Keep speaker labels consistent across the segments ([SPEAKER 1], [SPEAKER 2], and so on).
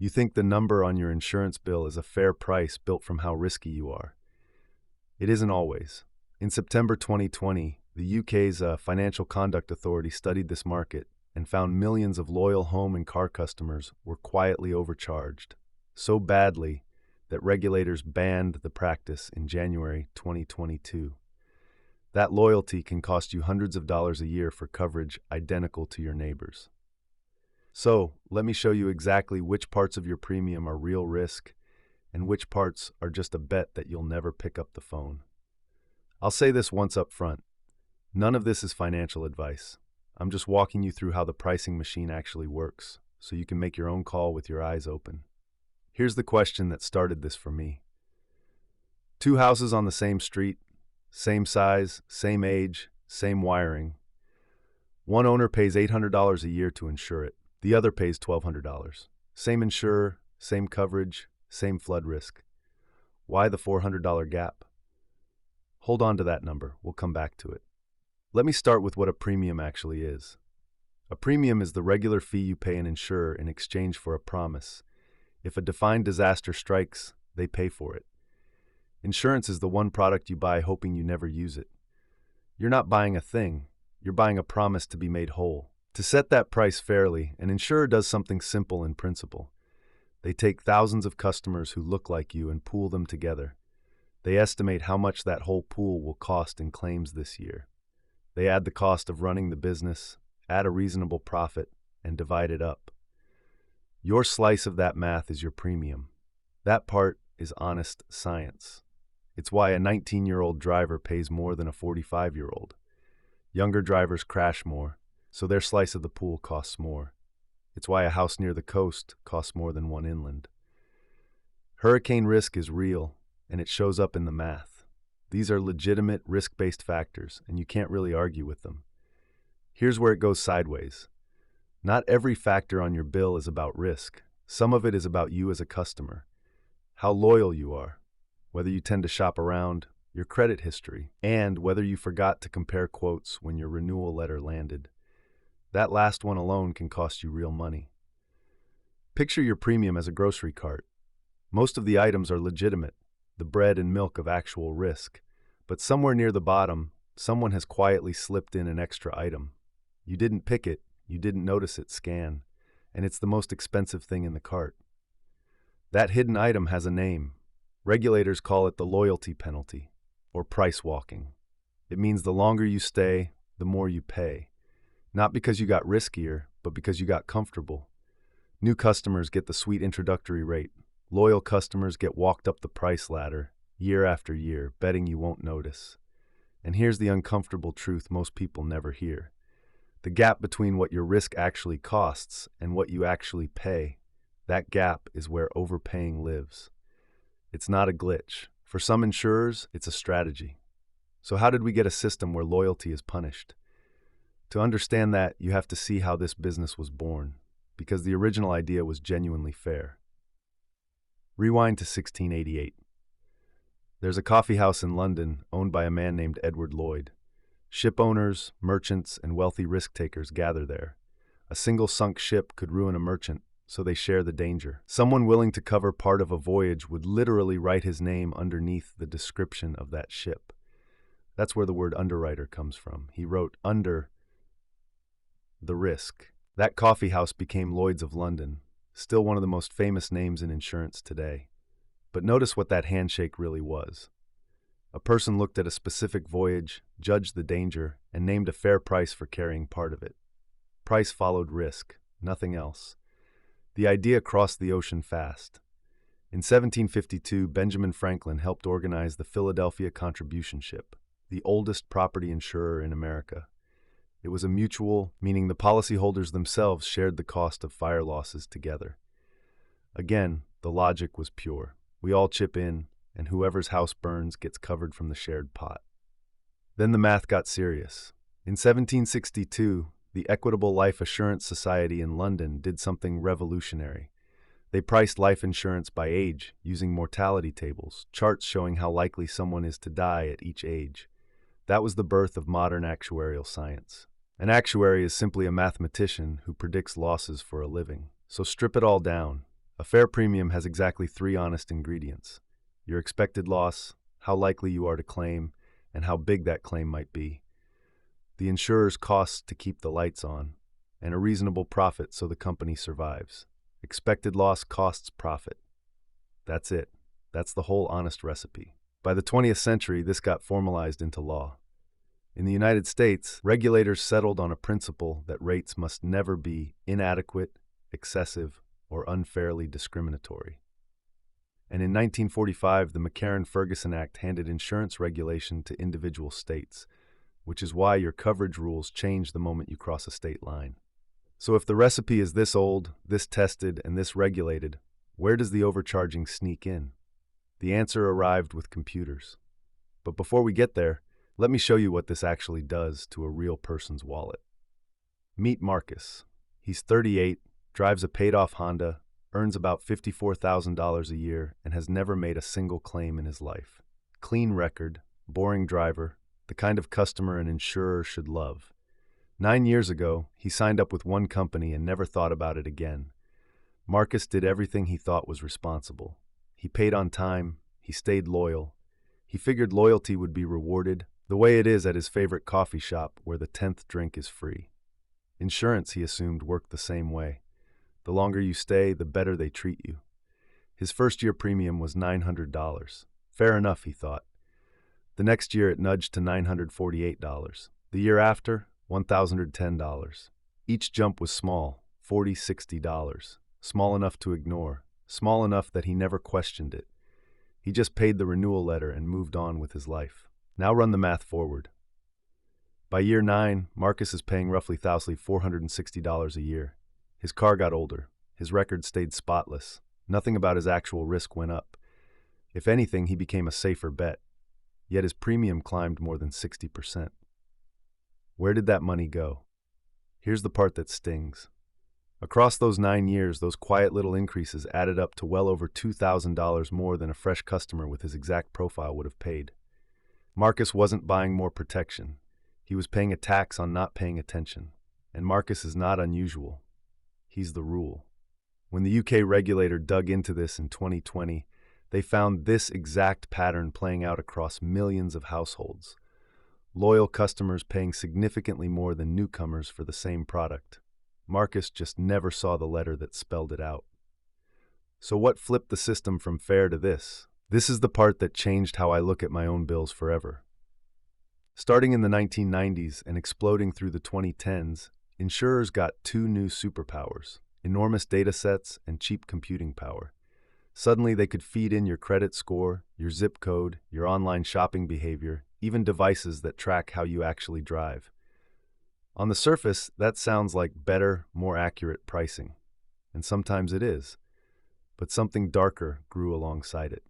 [SPEAKER 1] You think the number on your insurance bill is a fair price built from how risky you are. It isn't always. In September 2020, the UK's Financial Conduct Authority studied this market and found millions of loyal home and car customers were quietly overcharged, so badly that regulators banned the practice in January 2022. That loyalty can cost you hundreds of dollars a year for coverage identical to your neighbor's. So, let me show you exactly which parts of your premium are real risk and which parts are just a bet that you'll never pick up the phone. I'll say this once up front. None of this is financial advice. I'm just walking you through how the pricing machine actually works, so you can make your own call with your eyes open. Here's the question that started this for me. Two houses on the same street, same size, same age, same wiring. One owner pays $800 a year to insure it. The other pays $1,200. Same insurer, same coverage, same flood risk. Why the $400 gap? Hold on to that number. We'll come back to it. Let me start with what a premium actually is. A premium is the regular fee you pay an insurer in exchange for a promise. If a defined disaster strikes, they pay for it. Insurance is the one product you buy hoping you never use it. You're not buying a thing. You're buying a promise to be made whole. To set that price fairly, an insurer does something simple in principle. They take thousands of customers who look like you and pool them together. They estimate how much that whole pool will cost in claims this year. They add the cost of running the business, add a reasonable profit, and divide it up. Your slice of that math is your premium. That part is honest science. It's why a 19-year-old driver pays more than a 45-year-old. Younger drivers crash more, so their slice of the pool costs more. It's why a house near the coast costs more than one inland. Hurricane risk is real, and it shows up in the math. These are legitimate risk-based factors, and you can't really argue with them. Here's where it goes sideways. Not every factor on your bill is about risk. Some of it is about you as a customer. How loyal you are, whether you tend to shop around, your credit history, and whether you forgot to compare quotes when your renewal letter landed. That last one alone can cost you real money. Picture your premium as a grocery cart. Most of the items are legitimate, the bread and milk of actual risk. But somewhere near the bottom, someone has quietly slipped in an extra item. You didn't pick it, you didn't notice it scan, and it's the most expensive thing in the cart. That hidden item has a name. Regulators call it the loyalty penalty, or price walking. It means the longer you stay, the more you pay. Not because you got riskier, but because you got comfortable. New customers get the sweet introductory rate. Loyal customers get walked up the price ladder, year after year, betting you won't notice. And here's the uncomfortable truth most people never hear. The gap between what your risk actually costs and what you actually pay, that gap is where overpaying lives. It's not a glitch. For some insurers, it's a strategy. So how did we get a system where loyalty is punished? To understand that, you have to see how this business was born, because the original idea was genuinely fair. Rewind to 1688. There's a coffee house in London owned by a man named Edward Lloyd. Ship owners, merchants, and wealthy risk-takers gather there. A single sunk ship could ruin a merchant, so they share the danger. Someone willing to cover part of a voyage would literally write his name underneath the description of that ship. That's where the word underwriter comes from. He wrote under the risk. That coffee house became Lloyd's of London, still one of the most famous names in insurance today. But notice what that handshake really was. A person looked at a specific voyage, judged the danger, and named a fair price for carrying part of it. Price followed risk, nothing else. The idea crossed the ocean fast. In 1752, Benjamin Franklin helped organize the Philadelphia Contribution Ship, the oldest property insurer in America. It was a mutual, meaning the policyholders themselves shared the cost of fire losses together. Again, the logic was pure. We all chip in, and whoever's house burns gets covered from the shared pot. Then the math got serious. In 1762, the Equitable Life Assurance Society in London did something revolutionary. They priced life insurance by age, using mortality tables, charts showing how likely someone is to die at each age. That was the birth of modern actuarial science. An actuary is simply a mathematician who predicts losses for a living. So strip it all down. A fair premium has exactly three honest ingredients: your expected loss, how likely you are to claim, and how big that claim might be, the insurer's costs to keep the lights on, and a reasonable profit so the company survives. Expected loss costs profit. That's it. That's the whole honest recipe. By the 20th century, this got formalized into law. In the United States, regulators settled on a principle that rates must never be inadequate, excessive, or unfairly discriminatory. And in 1945, the McCarran-Ferguson Act handed insurance regulation to individual states, which is why your coverage rules change the moment you cross a state line. So if the recipe is this old, this tested, and this regulated, where does the overcharging sneak in? The answer arrived with computers. But before we get there, let me show you what this actually does to a real person's wallet. Meet Marcus. He's 38, drives a paid-off Honda, earns about $54,000 a year, and has never made a single claim in his life. Clean record, boring driver, the kind of customer an insurer should love. 9 years ago, he signed up with one company and never thought about it again. Marcus did everything he thought was responsible. He paid on time, he stayed loyal. He figured loyalty would be rewarded, the way it is at his favorite coffee shop where the 10th drink is free. Insurance, he assumed, worked the same way. The longer you stay, the better they treat you. His first-year premium was $900. Fair enough, he thought. The next year it nudged to $948. The year after, $1,010. Each jump was small, $40, $60. Small enough to ignore, small enough that he never questioned it. He just paid the renewal letter and moved on with his life. Now run the math forward. By year 9, Marcus is paying roughly $460 a year. His car got older. His record stayed spotless. Nothing about his actual risk went up. If anything, he became a safer bet. Yet his premium climbed more than 60%. Where did that money go? Here's the part that stings. Across those 9 years, those quiet little increases added up to well over $2,000 more than a fresh customer with his exact profile would have paid. Marcus wasn't buying more protection. He was paying a tax on not paying attention. And Marcus is not unusual. He's the rule. When the UK regulator dug into this in 2020, they found this exact pattern playing out across millions of households. Loyal customers paying significantly more than newcomers for the same product. Marcus just never saw the letter that spelled it out. So what flipped the system from fair to this? This is the part that changed how I look at my own bills forever. Starting in the 1990s and exploding through the 2010s, insurers got two new superpowers: enormous data sets and cheap computing power. Suddenly they could feed in your credit score, your zip code, your online shopping behavior, even devices that track how you actually drive. On the surface, that sounds like better, more accurate pricing. And sometimes it is. But something darker grew alongside it.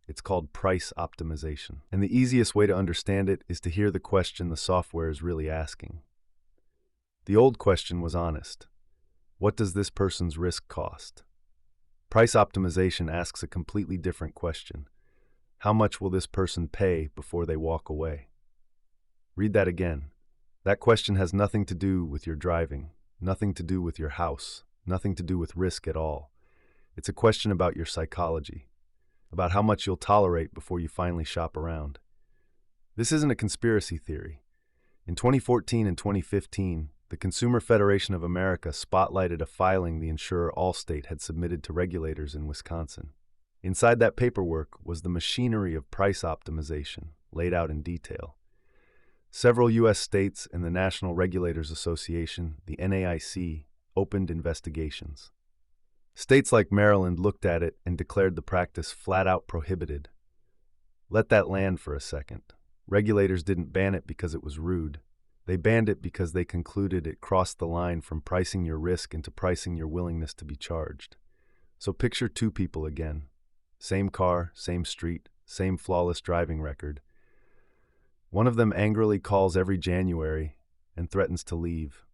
[SPEAKER 1] It's called price optimization. And the easiest way to understand it is to hear the question the software is really asking. The old question was honest. What does this person's risk cost? Price optimization asks a completely different question. How much will this person pay before they walk away? Read that again. That question has nothing to do with your driving, nothing to do with your house, nothing to do with risk at all. It's a question about your psychology, about how much you'll tolerate before you finally shop around. This isn't a conspiracy theory. In 2014 and 2015, the Consumer Federation of America spotlighted a filing the insurer Allstate had submitted to regulators in Wisconsin. Inside that paperwork was the machinery of price optimization, laid out in detail. Several U.S. states and the National Regulators Association, the NAIC, opened investigations. States like Maryland looked at it and declared the practice flat-out prohibited. Let that land for a second. Regulators didn't ban it because it was rude. They banned it because they concluded it crossed the line from pricing your risk into pricing your willingness to be charged. So picture two people again. Same car, same street, same flawless driving record. One of them angrily calls every January and threatens to leave.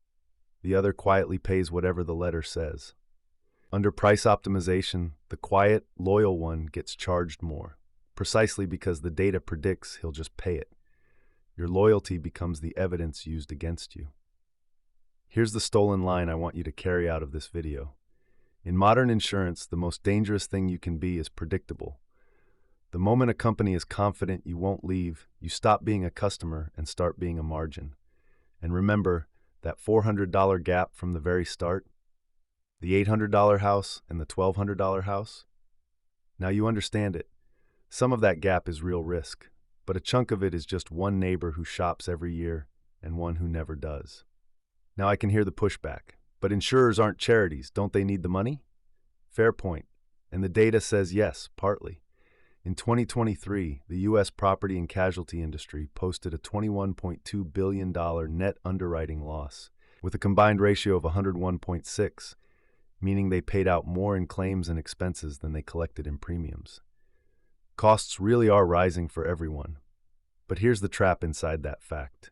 [SPEAKER 1] The other quietly pays whatever the letter says. Under price optimization, the quiet, loyal one gets charged more, precisely because the data predicts he'll just pay it. Your loyalty becomes the evidence used against you. Here's the stolen line I want you to carry out of this video. In modern insurance, the most dangerous thing you can be is predictable. The moment a company is confident you won't leave, you stop being a customer and start being a margin. And remember that $400 gap from the very start? The $800 house and the $1,200 house? Now you understand it. Some of that gap is real risk, but a chunk of it is just one neighbor who shops every year and one who never does. Now I can hear the pushback. But insurers aren't charities. Don't they need the money? Fair point. And the data says yes, partly. In 2023, the U.S. property and casualty industry posted a $21.2 billion net underwriting loss, with a combined ratio of 101.6, meaning they paid out more in claims and expenses than they collected in premiums. Costs really are rising for everyone. But here's the trap inside that fact.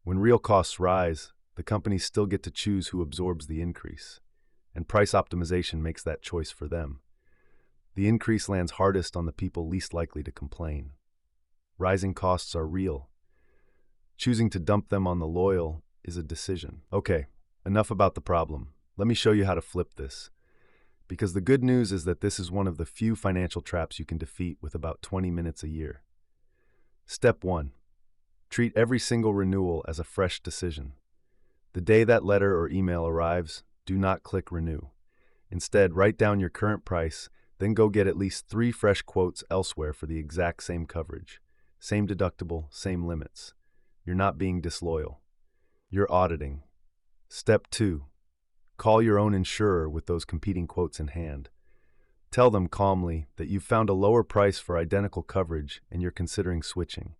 [SPEAKER 1] When real costs rise, the companies still get to choose who absorbs the increase, and price optimization makes that choice for them. The increase lands hardest on the people least likely to complain. Rising costs are real. Choosing to dump them on the loyal is a decision. Okay, enough about the problem. Let me show you how to flip this. Because the good news is that this is one of the few financial traps you can defeat with about 20 minutes a year. Step 1. Treat every single renewal as a fresh decision. The day that letter or email arrives, do not click renew. Instead, write down your current price, then go get at least 3 fresh quotes elsewhere for the exact same coverage. Same deductible, same limits. You're not being disloyal. You're auditing. Step 2. Call your own insurer with those competing quotes in hand. Tell them calmly that you've found a lower price for identical coverage and you're considering switching.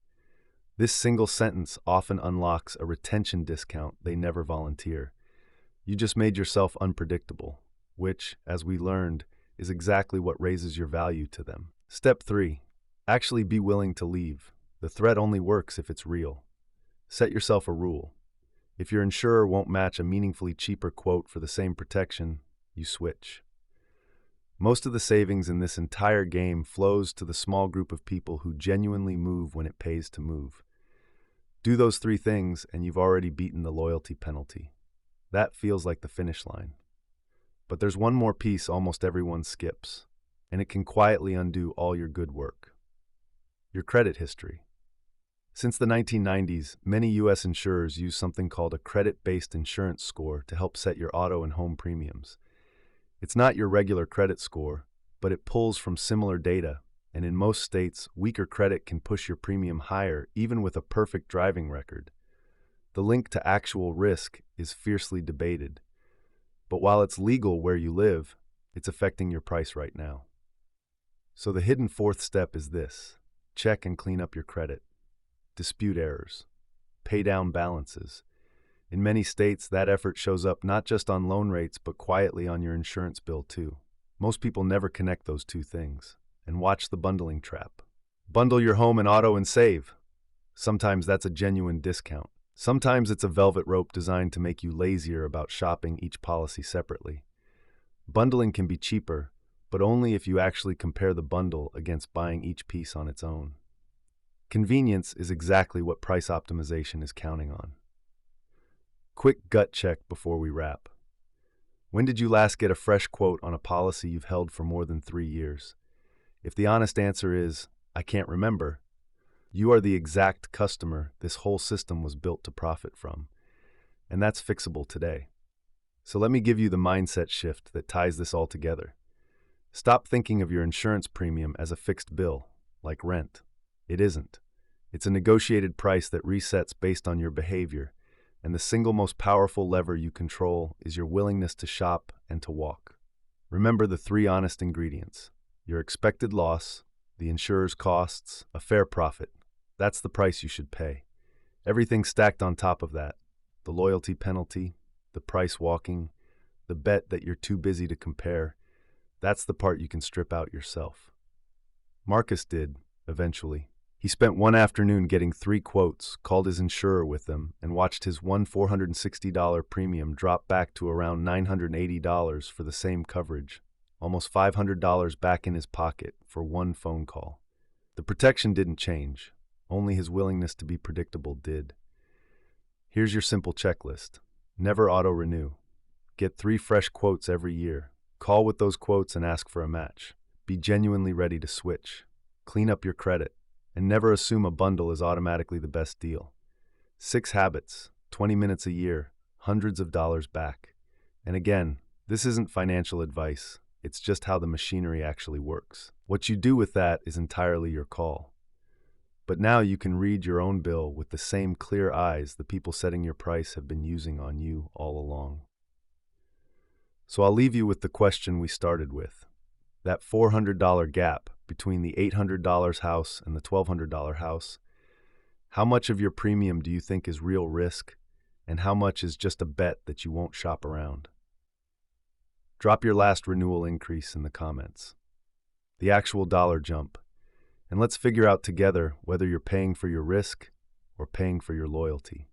[SPEAKER 1] This single sentence often unlocks a retention discount they never volunteer. You just made yourself unpredictable, which, as we learned, is exactly what raises your value to them. Step 3. Actually be willing to leave. The threat only works if it's real. Set yourself a rule. If your insurer won't match a meaningfully cheaper quote for the same protection, you switch. Most of the savings in this entire game flows to the small group of people who genuinely move when it pays to move. Do those 3 things and you've already beaten the loyalty penalty. That feels like the finish line. But there's one more piece almost everyone skips, and it can quietly undo all your good work. Your credit history. Since the 1990s, many U.S. insurers use something called a credit-based insurance score to help set your auto and home premiums. It's not your regular credit score, but it pulls from similar data, and in most states, weaker credit can push your premium higher even with a perfect driving record. The link to actual risk is fiercely debated. But while it's legal where you live, it's affecting your price right now. So the hidden 4th step is this. Check and clean up your credit. Dispute errors. Pay down balances. In many states, that effort shows up not just on loan rates, but quietly on your insurance bill too. Most people never connect those 2 things. And watch the bundling trap. Bundle your home and auto and save. Sometimes that's a genuine discount. Sometimes it's a velvet rope designed to make you lazier about shopping each policy separately. Bundling can be cheaper, but only if you actually compare the bundle against buying each piece on its own. Convenience is exactly what price optimization is counting on. Quick gut check before we wrap. When did you last get a fresh quote on a policy you've held for more than 3 years? If the honest answer is, I can't remember, you are the exact customer this whole system was built to profit from. And that's fixable today. So let me give you the mindset shift that ties this all together. Stop thinking of your insurance premium as a fixed bill, like rent. It isn't. It's a negotiated price that resets based on your behavior, and the single most powerful lever you control is your willingness to shop and to walk. Remember the 3 honest ingredients: your expected loss, the insurer's costs, a fair profit. That's the price you should pay. Everything stacked on top of that, the loyalty penalty, the price walking, the bet that you're too busy to compare, that's the part you can strip out yourself. Marcus did, eventually. He spent one afternoon getting 3 quotes, called his insurer with them, and watched his $460 premium drop back to around $980 for the same coverage, almost $500 back in his pocket for one phone call. The protection didn't change, only his willingness to be predictable did. Here's your simple checklist. Never auto-renew. Get 3 fresh quotes every year. Call with those quotes and ask for a match. Be genuinely ready to switch. Clean up your credit, and never assume a bundle is automatically the best deal. 6 habits, 20 minutes a year, hundreds of dollars back. And again, this isn't financial advice. It's just how the machinery actually works. What you do with that is entirely your call. But now you can read your own bill with the same clear eyes the people setting your price have been using on you all along. So I'll leave you with the question we started with. That $400 gap between the $800 house and the $1,200 house. How much of your premium do you think is real risk, and how much is just a bet that you won't shop around? Drop your last renewal increase in the comments, the actual dollar jump, and let's figure out together whether you're paying for your risk or paying for your loyalty.